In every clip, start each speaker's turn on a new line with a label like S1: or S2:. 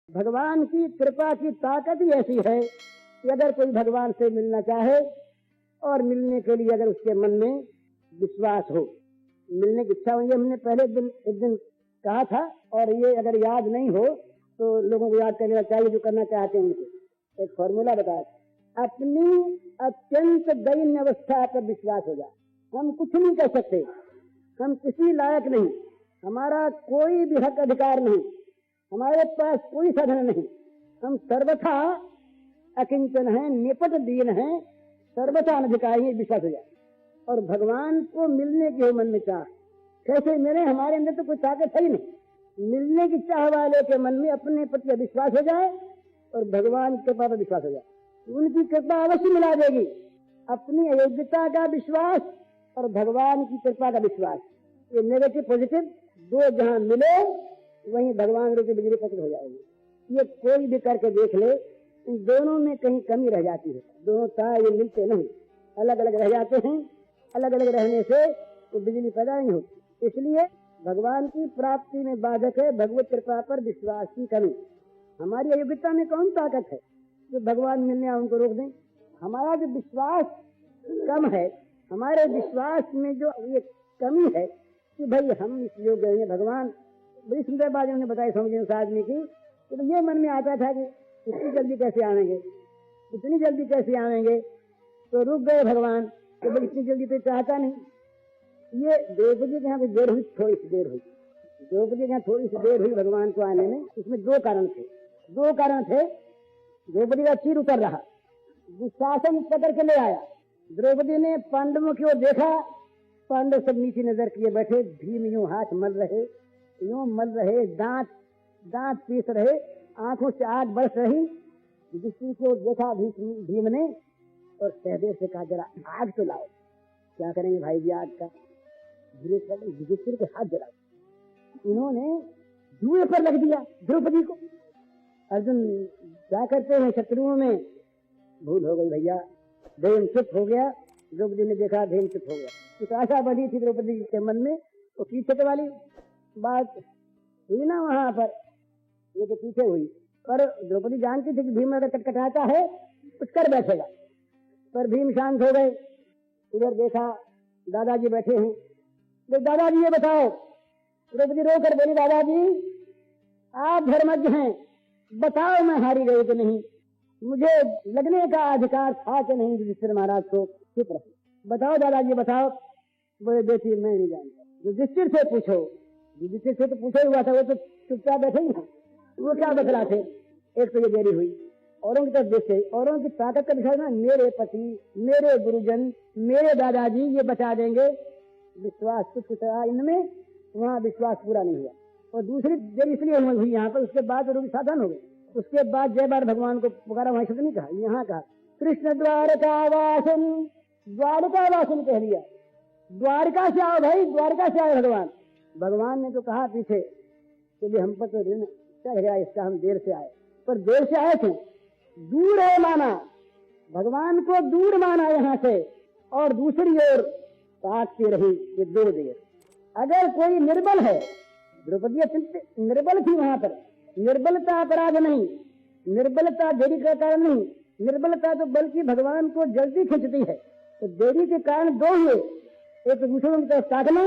S1: भगवान की कृपा की ताकत ही ऐसी है कि अगर कोई भगवान से मिलना चाहे और मिलने के लिए अगर उसके मन में विश्वास हो, मिलने की इच्छा हो। ये हमने पहले एक दिन कहा था, और ये अगर याद नहीं हो तो लोगों को याद कर लेना चाहिए जो करना चाहते हैं उनको। एक फॉर्मूला बताया, अपनी अत्यंत दयनीय अवस्था पर विश्वास हो जाए। हम कुछ नहीं कर सकते, हम किसी लायक नहीं, हमारा कोई भी हक अधिकार नहीं, हमारे पास कोई साधन नहीं, हम सर्वथा अकिंचन है, निपट दीन है, सर्वथा अनधिकारी विश्वास हो जाए। और भगवान को मिलने की हो मन में चाह, कैसे मिले? हमारे अंदर तो कोई ताकत है ही नहीं। मिलने की चाह वाले के मन में अपने प्रति विश्वास हो जाए और भगवान की कृपा पर विश्वास हो जाए, उनकी कृपा अवश्य मिला देगी। अपनी अयोग्यता का विश्वास और भगवान की कृपा का विश्वास, ये नेगेटिव पॉजिटिव दो जहां मिले वहीं भगवान रूपी बिजली प्रकट हो जाएगी। ये कोई भी करके देख ले, इन दोनों में कहीं कमी रह जाती है। दोनों तार ये मिलते नहीं, अलग अलग रह जाते हैं। अलग अलग रहने से तो बिजली पैदा नहीं होती। इसलिए भगवान की प्राप्ति में बाधक है भगवत कृपा पर विश्वास की कमी। हमारी अयोग्यता में कौन ताकत है जो भगवान मिलने उनको रोक दें? हमारा जो विश्वास कम है, हमारे विश्वास में जो ये कमी है कि भाई हम इस योग्य हैं। भगवान बड़ी सुंदर बात उन्होंने बताई स्वामी जी उस आदमी की, तो ये मन में आता था कि इतनी जल्दी कैसे आवेंगे, इतनी जल्दी कैसे आवेंगे। तो रुक गए भगवान कि भाई इतनी जल्दी तो चाहता नहीं। ये द्रौपदी के यहाँ देर हुई, थोड़ी सी देर हुई, द्रौपदी के यहाँ थोड़ी सी देर हुई भगवान को आने में। इसमें दो कारण थे। द्रौपदी का चीर उतर रहा, दुशासन पकड़ के ले आया। द्रौपदी ने पांडवों की ओर देखा, पांडव सब नीचे नजर किए बैठे। भीम यूं हाथ मल रहे, दांत पीस रहे, आंखों से आग बरस रही। युधिष्ठिर की ओर देखा भीम ने और सहदेव से कहा, जरा आग तो लाओ। क्या करेंगे भाई जी आग का? युधिष्ठिर के हाथ जलाओ। इन्होंने जुए पर लग दिया द्रौपदी को। अर्जुन क्या करते हैं शत्रुओं में? भूल हो गई भैया, भीम चुप हो गया। द्रौपदी ने देखा भीम चुप हो गया। कुछ आशा बढ़ी थी द्रौपदी के मन में, वो पीछे वाली बात हुई ना वहां पर, ये तो पीछे हुई। पर द्रौपदी जानती थी कि भीम अगर कटकटाता है कुछ कर बैठेगा। पर भीम शांत हो गए। इधर देखा दादाजी बैठे हैं, तो दादाजी ये बताओ। द्रौपदी रोकर बोली, दादाजी आप धर्मज्ञ हैं, बताओ मैं हारी गई कि नहीं? मुझे लगने का अधिकार था कि नहीं युधिष्ठिर महाराज को? चुप रहो, बताओ दादाजी बताओ। बोले बेटी मैं नहीं जानता, युधिष्ठिर से पूछो। युधिष्ठिर से तो पूछा हुआ था, वो तो चुपचाप बैठे ही हैं, वो क्या बतलाते? एक तो ये देरी हुई। औरों की तरफ देखते, औरों की ताकत का दिखा ना, मेरे पति, मेरे गुरुजन, मेरे दादाजी ये बचा देंगे। विश्वास कुछ था इनमें, वहाँ विश्वास पूरा नहीं हुआ। और दूसरी देर इसलिए हुई यहाँ पर, उसके बाद रोगी साधन हो गए। उसके बाद जय बार भगवान को पुकारा, वहां शब्द नहीं कहा, यहाँ कहा कृष्ण द्वारकावासन, द्वारकावासन कह दिया। द्वारका से आओ भाई, द्वारका से आए भगवान। भगवान ने तो कहा पीछे कि हम पर तो ऋण चढ़ गया इसका, हम देर से आए। पर देर से आए थे, दूर है माना, भगवान को दूर माना यहाँ से, और दूसरी ओर ताकती रही ये दो देर। अगर कोई निर्बल है, द्रौपदी अत्यंत निर्बल थी वहां पर। निर्बलता अपराध नहीं, निर्बलता देरी का कारण नहीं, निर्बलता तो बल्कि भगवान को जल्दी खींचती है। तो देरी के कारण दो हुए, एक दूसरों की तरफ ताकना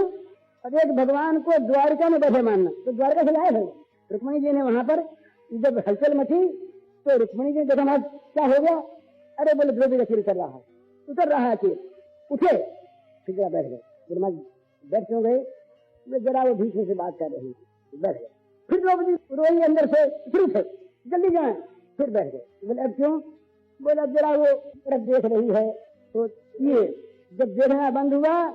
S1: और एक भगवान को द्वारका में बैठे मानना। तो द्वारका से आए थे रुक्मणी जी ने, वहां पर जब हलचल मची तो रुक्मणी जी ने देखा क्या हो गया? अरे बोले द्रौपदी का उतर रहा है चीर, उठे। फिर जरा बैठ गए, बैठ क्यों गए? जरा वो भीष्म से बात कर रही, बैठ गए। फिर द्रौपदी रोई अंदर से, फिर उठे, जल्दी जाए, फिर बैठ गए। बोले अब क्यों? बोले अब जरा वो तरफ देख रही है। तो ये जब देखना बंद हुआ,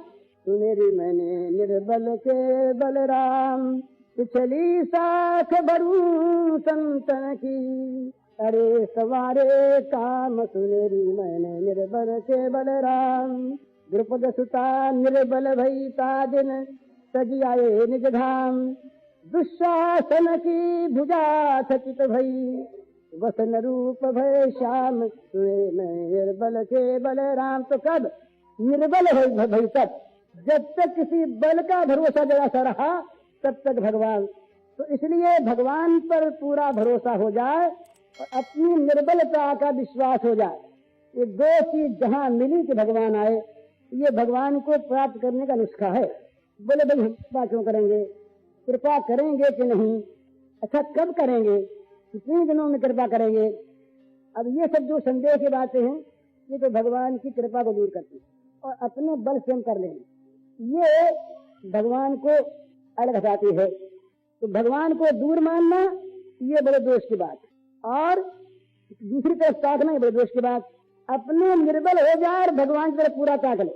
S1: सुनेरी मैंने निर्बल के बलराम, पिछली साख बरू संतन की, अरे सवारे काम सुनेरी मैंने निर्बल के बलराम। द्रुपद सुता निर्बल भई ता दिन, सजी आए निज धाम, दुशासन की भुजा थकित भई, वसन रूप भय श्याम, सुने मैं निर्बल के बलराम। तो कब निर्बल भई? तब जब तक किसी बल का भरोसा जरा सा रहा, तब तक भगवान तो इसलिए भगवान पर पूरा भरोसा हो जाए और अपनी निर्बलता का विश्वास हो जाए। ये दो चीज जहां मिली कि भगवान आए, ये भगवान को प्राप्त करने का नुस्खा है। बोले भाई हम कृपा क्यों करेंगे, कृपा करेंगे कि नहीं, अच्छा कब करेंगे, कितने दिनों में कृपा करेंगे। अब ये सब जो संदेह की बातें हैं ये तो भगवान की कृपा को दूर करती है और अपने बल से हम कर लेंगे, ये भगवान को अलग हटाती है। तो भगवान को दूर मानना ये बड़े दोष की बात है, और दूसरी तरफ ताकना ये बड़े दोष की बात। अपने निर्बल हो जाए और भगवान की तरफ पूरा ताक ले,